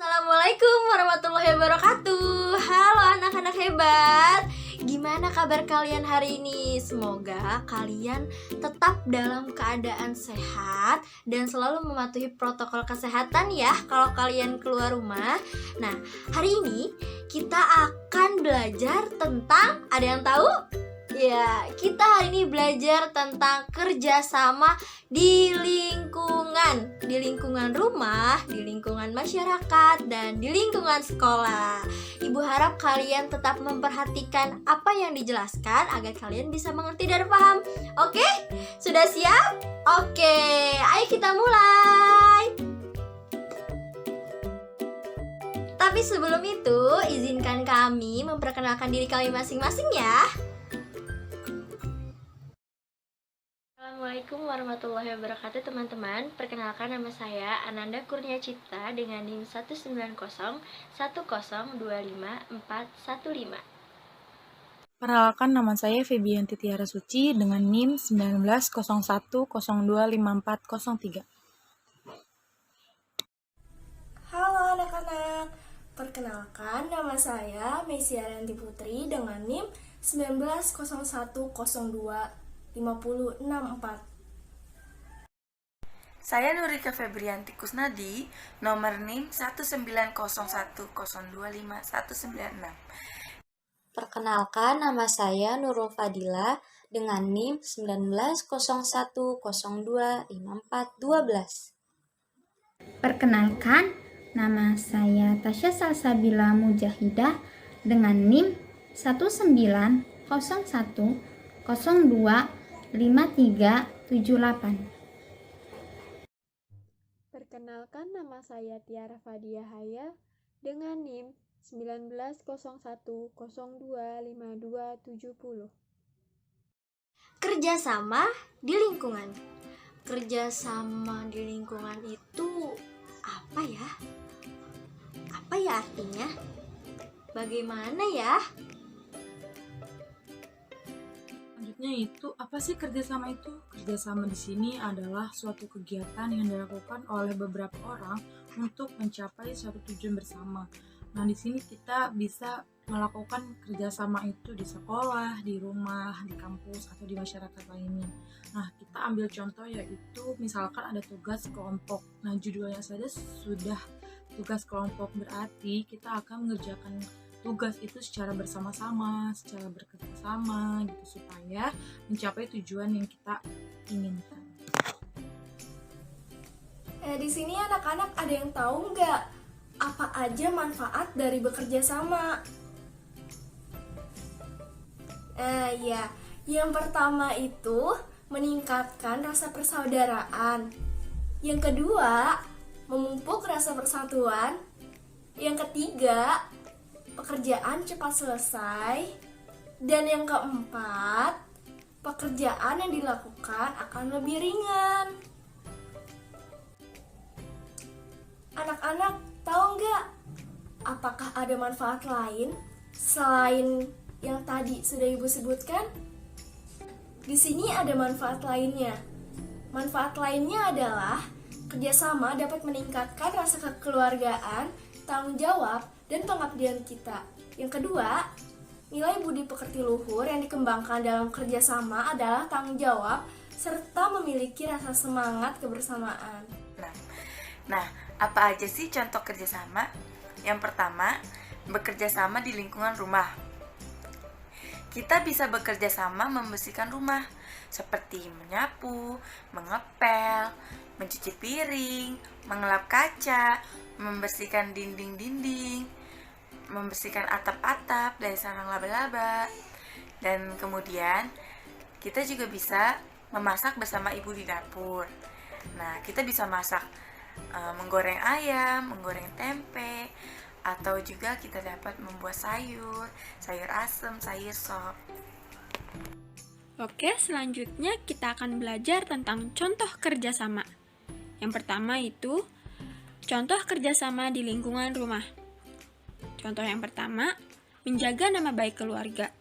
Assalamualaikum warahmatullahi wabarakatuh. Halo anak-anak hebat. Gimana kabar kalian hari ini? Semoga kalian tetap dalam keadaan sehat dan selalu mematuhi protokol kesehatan ya kalau kalian keluar rumah. Nah, hari ini kita akan belajar tentang, ada yang tahu? Ya, kita hari ini belajar tentang kerjasama di lingkungan rumah, di lingkungan masyarakat, dan di lingkungan sekolah. Ibu harap kalian tetap memperhatikan apa yang dijelaskan agar kalian bisa mengerti dan paham. Oke? Sudah siap? Oke, ayo kita mulai. Tapi sebelum itu, izinkan kami memperkenalkan diri kami masing-masing ya. Assalamualaikum warahmatullahi wabarakatuh teman-teman. Perkenalkan nama saya Ananda Kurnia Cipta dengan NIM 19010254415. Perkenalkan nama saya Febianti Tiara Suci dengan NIM 1901025403. Halo anak-anak, perkenalkan nama saya Mesia Ranti Putri dengan NIM 1901025064. Saya Nurika Febrianti Kusnadi, nomor NIM 1901025196. Perkenalkan, nama saya Nurul Fadila dengan NIM 1901025412. Perkenalkan, nama saya Tasya Salsabila Mujahidah dengan NIM 1901025378. Perkenalkan, nama saya Tiara Fadia Haya dengan NIM 1901025270. Kerjasama di lingkungan. Kerjasama di lingkungan itu apa ya? Apa ya artinya? Bagaimana ya? Selanjutnya itu, apa sih kerjasama itu? Kerjasama di sini adalah suatu kegiatan yang dilakukan oleh beberapa orang untuk mencapai suatu tujuan bersama. Nah, di sini kita bisa melakukan kerjasama itu di sekolah, di rumah, di kampus, atau di masyarakat lainnya. Nah, kita ambil contoh yaitu misalkan ada tugas kelompok. Nah, judulnya saja sudah tugas kelompok, berarti kita akan mengerjakan tugas itu secara bersama-sama, secara bekerjasama gitu supaya mencapai tujuan yang kita inginkan. Di sini anak-anak ada yang tahu nggak apa aja manfaat dari bekerja sama? Ya, yang pertama itu meningkatkan rasa persaudaraan. Yang kedua, memupuk rasa persatuan. Yang ketiga, pekerjaan cepat selesai. Dan yang keempat, pekerjaan yang dilakukan akan lebih ringan. Anak-anak tahu nggak apakah ada manfaat lain selain yang tadi sudah Ibu sebutkan? Di sini ada manfaat lainnya. Manfaat lainnya adalah kerjasama dapat meningkatkan rasa kekeluargaan, tanggung jawab, dan pengabdian kita. Yang kedua, nilai budi pekerti luhur yang dikembangkan dalam kerjasama adalah tanggung jawab serta memiliki rasa semangat kebersamaan. Nah, apa aja sih contoh kerjasama? Yang pertama, bekerja sama di lingkungan rumah. Kita bisa bekerja sama membersihkan rumah, seperti menyapu, mengepel, mencuci piring, mengelap kaca, membersihkan dinding-dinding, membersihkan atap-atap dari sarang laba-laba. Dan kemudian, kita juga bisa memasak bersama ibu di dapur. Nah, kita bisa masak menggoreng ayam, menggoreng tempe, atau juga kita dapat membuat sayur asam, sayur sop. Oke, selanjutnya kita akan belajar tentang contoh kerjasama. Yang pertama itu, contoh kerjasama di lingkungan rumah. Contoh yang pertama, menjaga nama baik keluarga,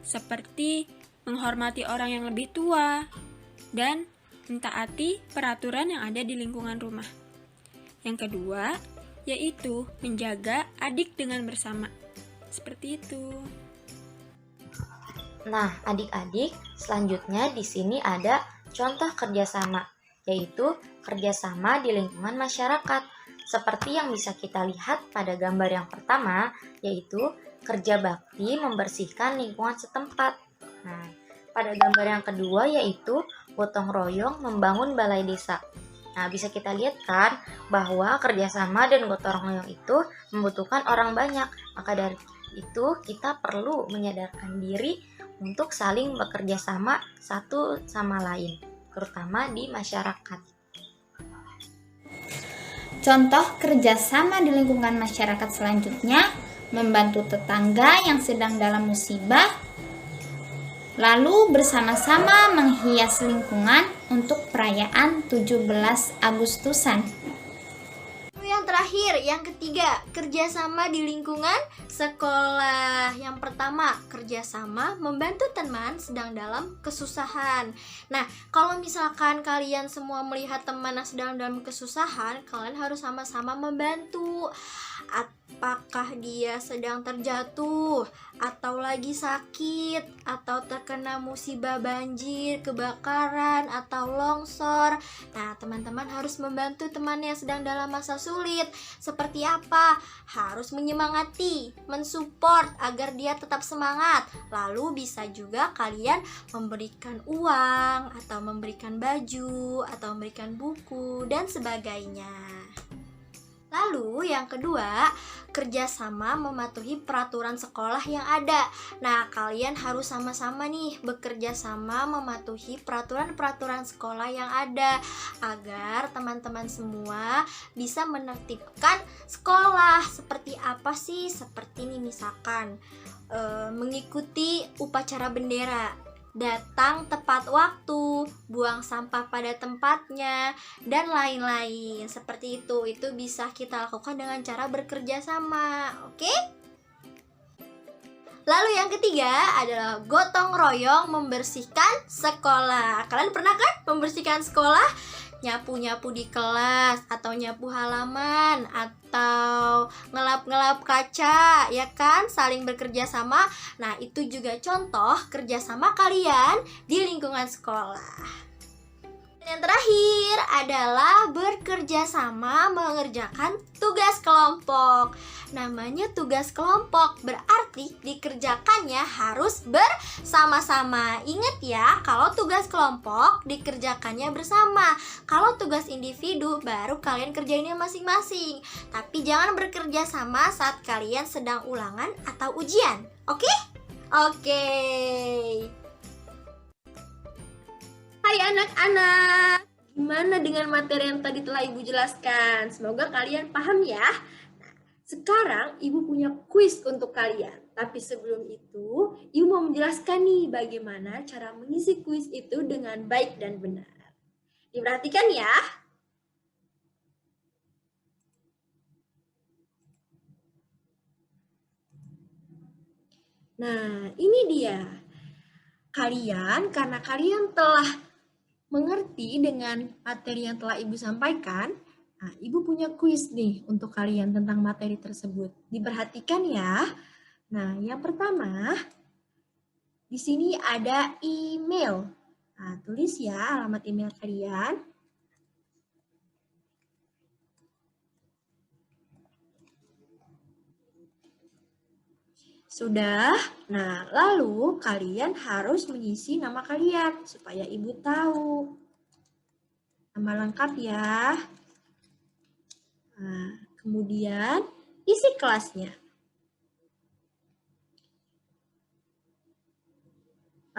seperti menghormati orang yang lebih tua, dan mentaati peraturan yang ada di lingkungan rumah. Yang kedua, yaitu menjaga adik dengan bersama. Seperti itu. Nah, adik-adik, selanjutnya di sini ada contoh kerjasama, yaitu kerjasama di lingkungan masyarakat. Seperti yang bisa kita lihat pada gambar yang pertama, yaitu kerja bakti membersihkan lingkungan setempat. Nah, pada gambar yang kedua yaitu gotong royong membangun balai desa. Nah, bisa kita lihat kan bahwa kerjasama dan gotong royong itu membutuhkan orang banyak. Maka dari itu kita perlu menyadarkan diri untuk saling bekerja sama satu sama lain, terutama di masyarakat. Contoh kerjasama di lingkungan masyarakat selanjutnya, membantu tetangga yang sedang dalam musibah, lalu bersama-sama menghias lingkungan untuk perayaan 17 Agustusan. Yang terakhir, yang ketiga, kerjasama di lingkungan sekolah. Yang pertama, kerjasama membantu teman sedang dalam kesusahan. Nah, kalau misalkan kalian semua melihat teman yang sedang dalam kesusahan, kalian harus sama-sama membantu. Apakah dia sedang terjatuh, atau lagi sakit, atau terkena musibah banjir, kebakaran, atau longsor. Nah, teman-teman harus membantu temannya yang sedang dalam masa sulit. Seperti apa? Harus menyemangati, mensupport agar dia tetap semangat. Lalu bisa juga kalian memberikan uang, atau memberikan baju, atau memberikan buku, dan sebagainya. Lalu yang kedua, kerjasama mematuhi peraturan sekolah yang ada. Nah, kalian harus sama-sama nih bekerja sama mematuhi peraturan-peraturan sekolah yang ada agar teman-teman semua bisa menertibkan sekolah. Seperti apa sih? Seperti ini misalkan mengikuti upacara bendera, datang tepat waktu, buang sampah pada tempatnya, dan lain-lain. Seperti itu bisa kita lakukan dengan cara bekerja sama, oke? Lalu yang ketiga adalah gotong royong membersihkan sekolah. Kalian pernah kan membersihkan sekolah? Nyapu-nyapu di kelas, atau nyapu halaman, atau ngelap-ngelap kaca, ya kan? Saling bekerja sama. Nah, itu juga contoh kerjasama kalian di lingkungan sekolah. Yang terakhir adalah bekerja sama mengerjakan tugas kelompok. Namanya tugas kelompok, berarti dikerjakannya harus bersama-sama. Ingat ya, kalau tugas kelompok dikerjakannya bersama. Kalau tugas individu baru kalian kerjainnya masing-masing. Tapi jangan bekerja sama saat kalian sedang ulangan atau ujian. Oke? Oke. Hai anak-anak, gimana dengan materi yang tadi telah Ibu jelaskan? Semoga kalian paham ya. Nah, sekarang Ibu punya kuis untuk kalian. Tapi sebelum itu, Ibu mau menjelaskan nih bagaimana cara mengisi kuis itu dengan baik dan benar. Diperhatikan ya. Nah, ini dia. Karena kalian telah mengerti dengan materi yang telah Ibu sampaikan, nah, Ibu punya kuis nih untuk kalian tentang materi tersebut. Diperhatikan ya. Nah, yang pertama, di sini ada email. Nah, tulis ya alamat email kalian. Sudah? Nah, lalu kalian harus mengisi nama kalian supaya Ibu tahu. Nama lengkap ya. Nah, kemudian isi kelasnya.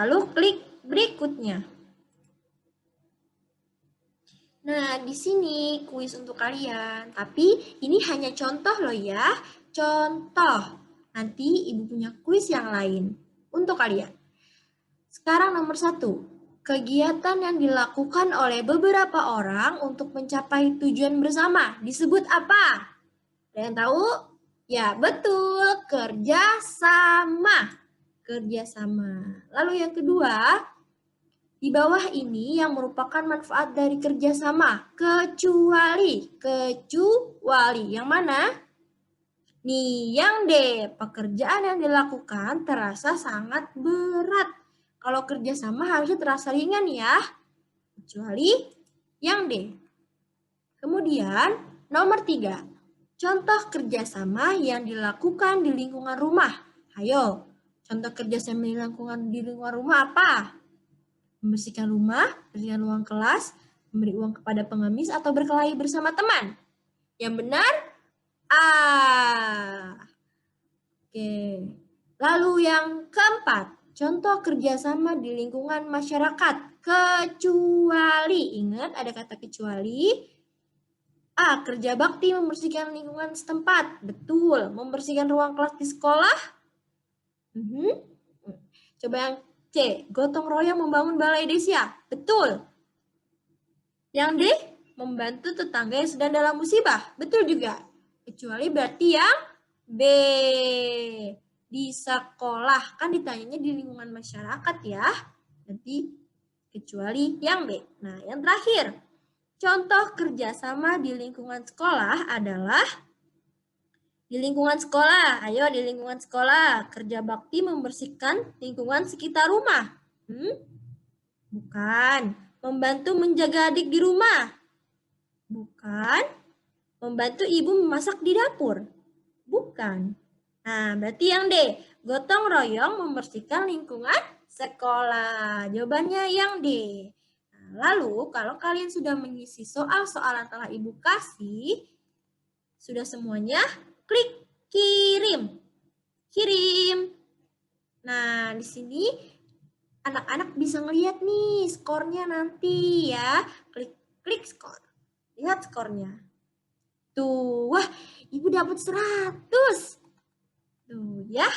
Lalu klik berikutnya. Nah, di sini kuis untuk kalian. Tapi ini hanya contoh loh ya. Contoh. Nanti Ibu punya kuis yang lain untuk kalian. Sekarang nomor 1. Kegiatan yang dilakukan oleh beberapa orang untuk mencapai tujuan bersama disebut apa? Ada yang tahu? Ya, betul. Kerjasama. Kerjasama. Lalu yang kedua, Di bawah ini yang merupakan manfaat dari kerjasama, kecuali. Yang mana? Nih, yang D, pekerjaan yang dilakukan terasa sangat berat. Kalau kerjasama harusnya terasa ringan ya, kecuali yang D. Kemudian, nomor 3, contoh kerjasama yang dilakukan di lingkungan rumah. Ayo, contoh kerjasama di lingkungan rumah apa? Membersihkan rumah, membersihkan ruang kelas, memberi uang kepada pengemis, atau berkelahi bersama teman. Yang benar, A. Oke. Lalu yang keempat, contoh kerjasama di lingkungan masyarakat. Kecuali, ingat ada kata kecuali. A. Kerja bakti membersihkan lingkungan setempat. Betul. Membersihkan ruang kelas di sekolah. Coba yang C. Gotong royong membangun balai desa. Betul. Yang D. Membantu tetangga yang sedang dalam musibah. Betul juga. Kecuali berarti yang B. Di sekolah. Kan ditanyanya di lingkungan masyarakat ya. Nanti kecuali yang B. Nah, yang terakhir. Contoh kerjasama di lingkungan sekolah adalah di lingkungan sekolah. Ayo di lingkungan sekolah. Kerja bakti membersihkan lingkungan sekitar rumah. Bukan. Membantu menjaga adik di rumah. Bukan. Membantu ibu memasak di dapur. Bukan. Nah, berarti yang D. Gotong royong membersihkan lingkungan sekolah. Jawabannya yang D. Nah, lalu, kalau kalian sudah mengisi soal-soal yang telah ibu kasih, sudah semuanya, klik kirim. Kirim. Nah, di sini anak-anak bisa ngeliat nih skornya nanti ya. Klik skor. Lihat skornya. Tuh, wah, ibu dapat 100. Tuh ya.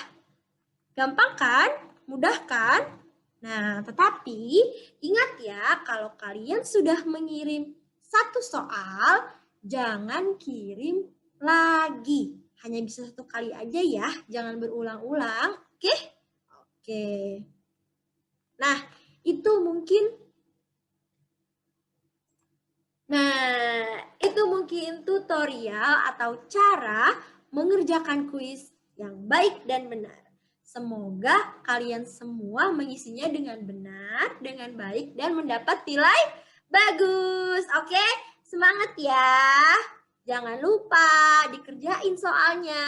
Gampang kan? Mudah kan? Nah, tetapi ingat ya, kalau kalian sudah mengirim satu soal, jangan kirim lagi. Hanya bisa 1 kali aja ya, jangan berulang-ulang. Oke? Oke. Nah, itu mungkin tutorial atau cara mengerjakan kuis yang baik dan benar. Semoga kalian semua mengisinya dengan benar, dengan baik, dan mendapat nilai bagus. Oke? Semangat ya. Jangan lupa dikerjain soalnya.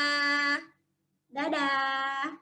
Dadah.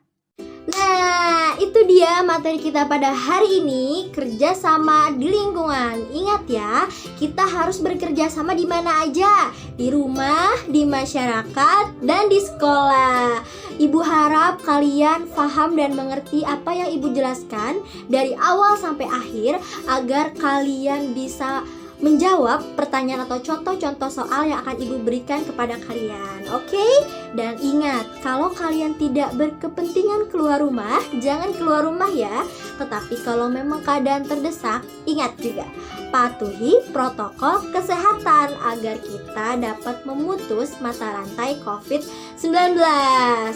Nah, itu dia materi kita pada hari ini, kerjasama di lingkungan. Ingat ya, kita harus bekerja sama di mana aja, di rumah, di masyarakat, dan di sekolah. Ibu harap kalian paham dan mengerti apa yang ibu jelaskan dari awal sampai akhir, agar kalian bisa menjawab pertanyaan atau contoh-contoh soal yang akan ibu berikan kepada kalian. Oke? Dan ingat, kalau kalian tidak berkepentingan keluar rumah, jangan keluar rumah ya. Tetapi kalau memang keadaan terdesak, ingat juga, patuhi protokol kesehatan agar kita dapat memutus mata rantai COVID-19.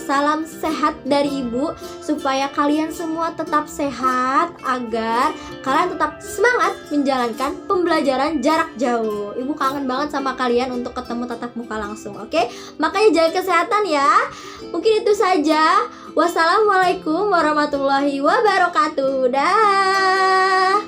Salam sehat dari ibu, supaya kalian semua tetap sehat, agar kalian tetap semangat menjalankan pembelajaran jarak jauh. Ibu kangen banget sama kalian untuk ketemu tatap muka langsung, oke? Makanya jaga kesehatan ya. Mungkin itu saja. Wassalamualaikum warahmatullahi wabarakatuh. Dah.